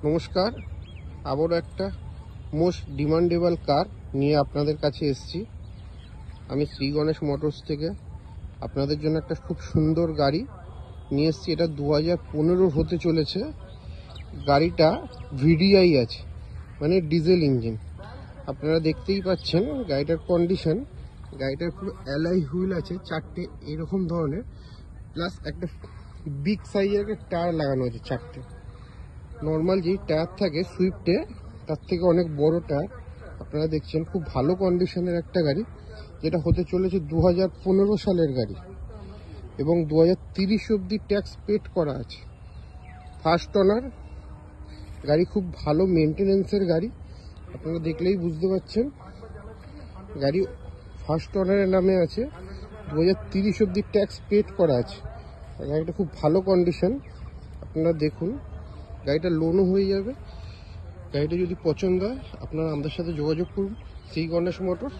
নমস্কার, আবারও একটা মোস্ট ডিমান্ডেবল কার নিয়ে আপনাদের কাছে এসেছি। আমি শ্রী গণেশ মোটরস থেকে আপনাদের জন্য একটা খুব সুন্দর গাড়ি নিয়ে এসেছি। এটা 2015 হতে চলেছে। গাড়িটা ভিডিআই আছে, মানে ডিজেল ইঞ্জিন। আপনারা দেখতেই পাচ্ছেন গাড়িটার কন্ডিশন। গাড়িটার পুরো অ্যালয় হুইল আছে চারটে এরকম ধরনের, প্লাস একটা বিগ সাইজের একটা টায়ার লাগানো আছে চারটে। নর্মাল যেই টায়ার থাকে সুইফটে, তার থেকে অনেক বড় টায়ার। আপনারা দেখছেন খুব ভালো কন্ডিশনের একটা গাড়ি, যেটা হতে চলেছে 2015 সালের গাড়ি, এবং 2030 অবধি ট্যাক্স পেড করা আছে। ফার্স্ট ওনার গাড়ি, খুব ভালো মেনটেনেন্সের গাড়ি। আপনারা দেখলেই বুঝতে পারছেন গাড়ি ফার্স্ট ওনারের নামে আছে, 2030 অবধি ট্যাক্স পেড করা আছে। গাড়িটা খুব ভালো কন্ডিশন। আপনারা দেখুন, গাড়িটা লোনও হয়ে যাবে। গাড়িটা যদি পছন্দ হয় আপনারা আমাদের সাথে যোগাযোগ করুন, শ্রী গণেশ মোটরস।